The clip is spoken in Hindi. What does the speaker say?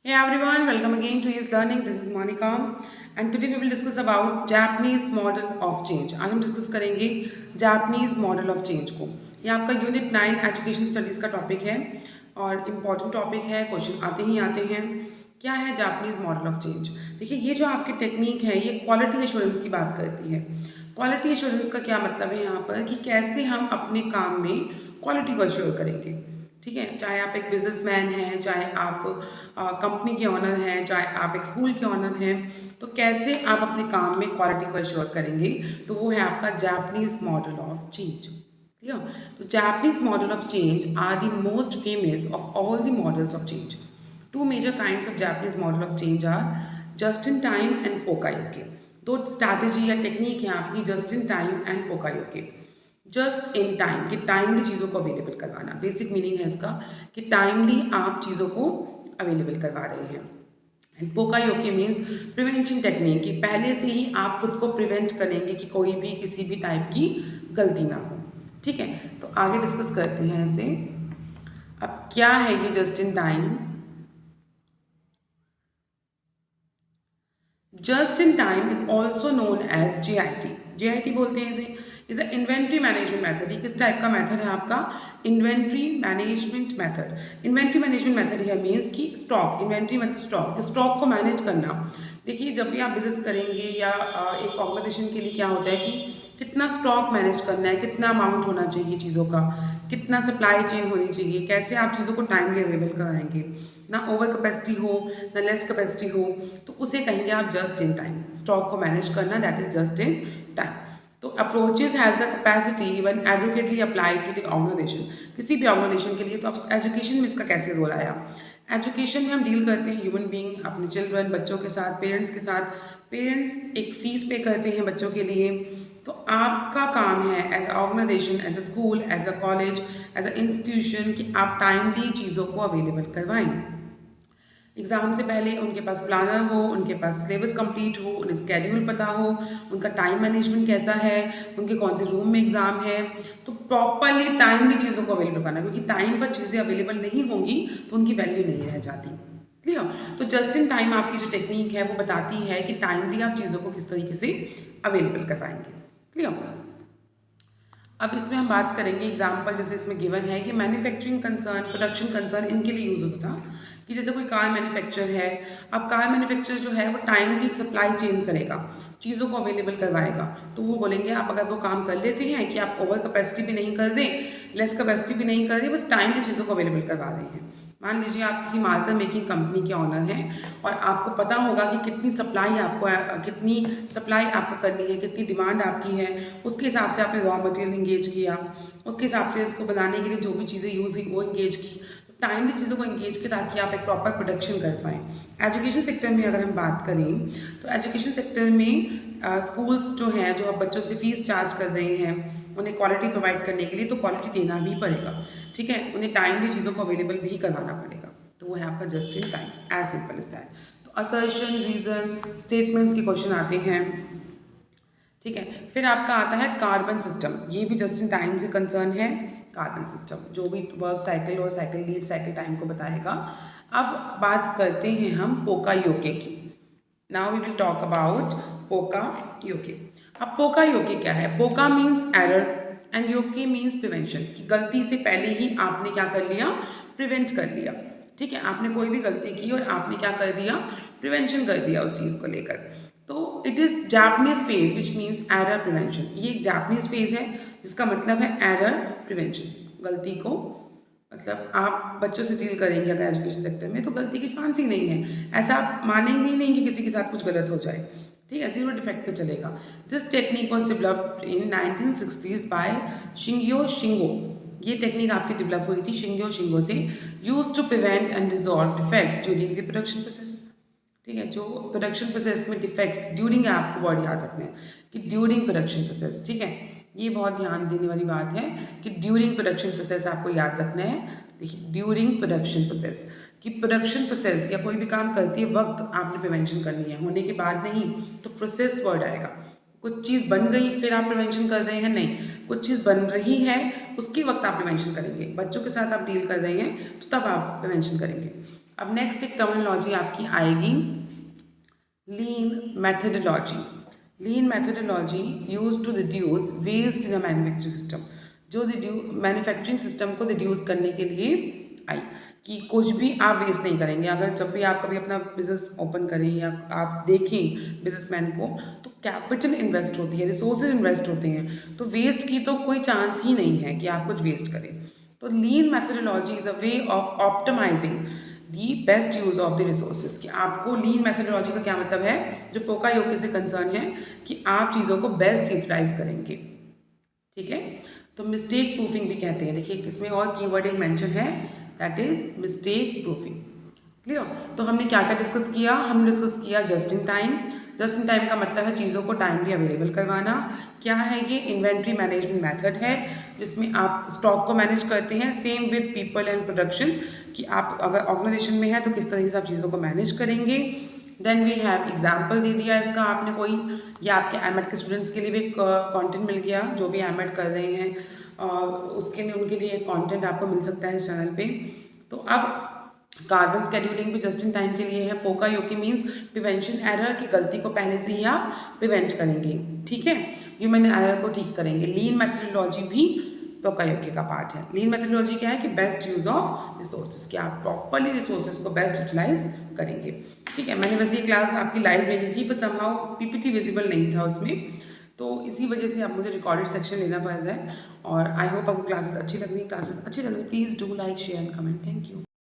Hey everyone, welcome again to Ease Learning. This is Monica and today we will discuss about Japanese model of change. आज हम डिस्कस करेंगे Japanese model of change को। ये आपका यूनिट 9 एजुकेशन स्टडीज़ का टॉपिक है और इम्पॉर्टेंट टॉपिक है, क्वेश्चन आते ही आते हैं। क्या है जापानीज मॉडल ऑफ चेंज? देखिए, ये जो आपकी टेक्निक है ये क्वालिटी एश्योरेंस की बात करती है। क्वालिटी एश्योरेंस का क्या मतलब है यहाँ पर कि कैसे हम अपने काम में क्वालिटी को एश्योर करेंगे। ठीक है, चाहे आप एक बिजनेसमैन हैं, चाहे आप कंपनी के ऑनर हैं, चाहे आप एक स्कूल के ऑनर हैं, तो कैसे आप अपने काम में क्वालिटी को एश्योर करेंगे, तो वो है आपका Japanese model of change. Clear? तो Japanese model of change are the most famous of all the models of change. Two major kinds of Japanese model of change are just in time and Pokayoke। दो स्ट्रैटेजी या टेक्निक है आपकी just in time and pokayoke. Just in time कि टाइमली चीज़ों को अवेलेबल करवाना, बेसिक मीनिंग है इसका कि टाइमली आप चीज़ों को अवेलेबल करवा रहे हैं। एंड पोकायोके मीन्स प्रिवेंशन टेक्निक कि पहले से ही आप खुद को प्रिवेंट करेंगे कि कोई भी किसी भी टाइप की गलती ना हो। ठीक है, तो आगे डिस्कस करते हैं इसे। अब क्या है ये just in time? Just in time is also known as JIT। JIT बोलते हैं इसे, is a inventory management method. ये किस टाइप का मेथड है आपका? Inventory management method. Inventory management method है मीन्स कि स्टॉक, इन्वेंट्री मतलब स्टॉक को मैनेज करना। देखिए, जब भी आप बिजनेस करेंगे या एक ऑर्गेनाइजेशन के लिए क्या होता है कि कितना स्टॉक मैनेज करना है, कितना अमाउंट होना चाहिए चीज़ों का, कितना सप्लाई चेन होनी चाहिए, कैसे आप चीज़ों को टाइमली अवेलेबल कराएंगे, ना ओवर कैपेसिटी हो ना लेस कैपेसिटी हो, तो उसे कहेंगे आप जस्ट इन टाइम। स्टॉक को मैनेज करना, that is just in time. तो approaches has the capacity when adequately applied to the organisation. किसी भी ऑर्गेनाइजेशन के लिए तो अब एजुकेशन में इसका कैसे रोल आया? एजुकेशन में हम डील करते हैं ह्यूमन बीइंग, अपने चिल्ड्रन, बच्चों के साथ, पेरेंट्स के साथ। पेरेंट्स एक फ़ीस पे करते हैं बच्चों के लिए, तो आपका काम है as a organisation, as a school, as a college, as a institution कि आप टाइमली चीज़ों को अवेलेबल करवाएं। एग्ज़ाम से पहले उनके पास प्लानर हो, उनके पास सिलेबस कंप्लीट हो, उन्हें स्केड्यूल पता हो, उनका टाइम मैनेजमेंट कैसा है, उनके कौन से रूम में एग्ज़ाम है, तो प्रॉपरली टाइमली चीज़ों को अवेलेबल करना, क्योंकि टाइम पर चीज़ें अवेलेबल नहीं होंगी तो उनकी वैल्यू नहीं रह जाती। क्लियर? तो जस्ट इन टाइम आपकी जो टेक्निक है वो बताती है कि टाइमली आप चीज़ों को किस तरीके से अवेलेबल करवाएंगे। क्लियर? अब इसमें हम बात करेंगे एग्जाम्पल, जैसे इसमें गिवन है कि मैन्युफैक्चरिंग कंसर्न, प्रोडक्शन कंसर्न, इनके लिए यूज़ होता था कि जैसे कोई कार मैन्युफैक्चर है। अब कार मैन्युफैक्चर जो है वो टाइमली सप्लाई चेन करेगा, चीज़ों को अवेलेबल करवाएगा, तो वो बोलेंगे आप अगर वो काम कर लेते हैं कि आप ओवर कैपेसिटी भी नहीं कर दें, लेस कैपेसिटी भी नहीं कर दें, बस टाइमली चीज़ों को अवेलेबल करवा रहे हैं। मान लीजिए आप किसी मार्कर मेकिंग कंपनी के ऑनर हैं और आपको पता होगा कि कितनी सप्लाई आपको करनी है, कितनी डिमांड आपकी है, उसके हिसाब से आपने रॉ मटेरियल इंगेज किया, उसके हिसाब से इसको बनाने के लिए जो भी चीज़ें यूज़ हुई वो इंगेज की, टाइमली चीज़ों को इंगेज किया ताकि आप एक प्रॉपर प्रोडक्शन कर पाएँ। एजुकेशन सेक्टर में अगर हम बात करें तो एजुकेशन सेक्टर में स्कूल्स जो हैं, जो अब बच्चों से फीस चार्ज कर रहे हैं, उन्हें क्वालिटी प्रोवाइड करने के लिए तो क्वालिटी देना भी पड़ेगा। ठीक है, उन्हें टाइमली चीज़ों को अवेलेबल भी करवाना पड़ेगा, तो वो है आपका just in time, as simple is that. तो असर्शन, रीज़न, स्टेटमेंट्स के क्वेश्चन आते हैं। ठीक है, फिर आपका आता है कार्बन सिस्टम। ये भी जस्ट इन टाइम से कंसर्न है। कार्बन सिस्टम जो भी वर्क साइकिल और साइकिल लीड साइकिल टाइम को बताएगा। अब बात करते हैं हम पोकायोके की। Now we will talk about pokayoke. अब पोकायोके क्या है? Poka means error and yoke means prevention, कि गलती से पहले ही आपने क्या कर लिया? प्रिवेंट कर लिया। ठीक है, आपने कोई भी गलती की और आपने क्या कर दिया? प्रिवेंशन कर दिया उस चीज़ को लेकर। तो it is Japanese phase which means error prevention. ये एक जापनीज फेज है जिसका मतलब है एरर प्रिवेंशन। गलती को मतलब आप बच्चों से डील करेंगे अगर एजुकेशन सेक्टर में, तो गलती की चांस ही नहीं है। ऐसा आप मानेंगे ही नहीं कि किसी के साथ कुछ गलत हो जाए। ठीक है, जीरो डिफेक्ट पे चलेगा। This technique was developed in 1960s by शिंग्यो शिंगो। ये टेक्निक आपकी डेवलप हुई थी शिंग्यो शिंगो से, use to prevent and resolve defects during the production process. ठीक है, जो प्रोडक्शन प्रोसेस में डिफेक्ट्स ड्यूरिंग है, आपको वर्ड याद रखना है कि ड्यूरिंग प्रोडक्शन प्रोसेस। ठीक है, ये बहुत ध्यान देने वाली बात है कि ड्यूरिंग प्रोडक्शन प्रोसेस आपको याद रखना है। देखिए, ड्यूरिंग प्रोडक्शन प्रोसेस कि प्रोडक्शन प्रोसेस या कोई भी काम करते वक्त आपने प्रिवेंशन करनी है, होने के बाद नहीं। तो प्रोसेस वर्ड आएगा। कुछ चीज़ बन गई फिर आप प्रिवेंशन कर रहे हैं, नहीं, कुछ चीज़ बन रही है उसके वक्त आप प्रिवेंशन करेंगे। बच्चों के साथ आप डील कर रहे हैं तो तब आप प्रिवेंशन करेंगे। अब नेक्स्ट एक टर्मिनोलॉजी आपकी आएगी lean methodology. Lean methodology use to reduce waste in a manufacturing system, जो मैन्युफैक्चरिंग सिस्टम को रिड्यूस करने के लिए आई कि कुछ भी आप वेस्ट नहीं करेंगे। अगर जब भी आप कभी अपना बिजनेस ओपन करें या आप देखें बिजनेसमैन को, तो कैपिटल इन्वेस्ट होती है, रिसोर्सेज इन्वेस्ट होते हैं, तो वेस्ट की तो कोई चांस ही नहीं है कि आप कुछ वेस्ट करें। तो lean methodology is a way of optimising the best use of the resources. कि आपको लीन मैथडोलॉजी का क्या मतलब है, जो पोका योके से कंसर्न है कि आप चीज़ों को बेस्ट यूटिलाइज करेंगे। ठीक है, तो मिस्टेक प्रूफिंग भी कहते हैं। देखिए इसमें और कीवर्ड एक मेंशन है, that is mistake proofing. Clear. तो हमने क्या क्या डिस्कस किया, हमने डिस्कस किया just in time. Just in time का मतलब है चीज़ों को टाइमली अवेलेबल करवाना। क्या है ये, इन्वेंट्री मैनेजमेंट मेथड है जिसमें आप स्टॉक को मैनेज करते हैं। Same with people and production, कि आप अगर ऑर्गेनाइजेशन में है तो किस तरीके से आप चीज़ों को मैनेज करेंगे। देन वी हैव एग्जाम्पल दे दिया इसका आपने कोई, या आपके एमएड के स्टूडेंट्स के लिए भी एक कंटेंट मिल गया, जो भी एमएड कर रहे हैं और उसके लिए उनके लिए एक कंटेंट आपको मिल सकता है इस चैनल पे। तो अब कार्बन स्केड्यूलिंग भी जस्ट इन टाइम के लिए है। पोका योके मीन्स प्रिवेंशन एरर, की गलती को पहले से ही आप प्रिवेंट करेंगे। ठीक है, ह्यूमन एरर को ठीक करेंगे। लीन मेथडोलॉजी भी पोका योके का पार्ट है। लीन मेथडोलॉजी क्या है कि बेस्ट यूज ऑफ रिसोर्सेज, कि आप प्रॉपरली रिसोर्सेज को बेस्ट यूटिलाइज करेंगे। ठीक है, मैंने वैसे ये क्लास आपकी लाइव लेनी थी पर समहाउ पीपीटी विजिबल नहीं था उसमें, तो इसी वजह से अब मुझे रिकॉर्डेड सेक्शन लेना पड़ रहा है। और आई होप आपको क्लासेस अच्छी लग रही है। क्लासेस अच्छी लग रही है, please do like share and comment. Thank you.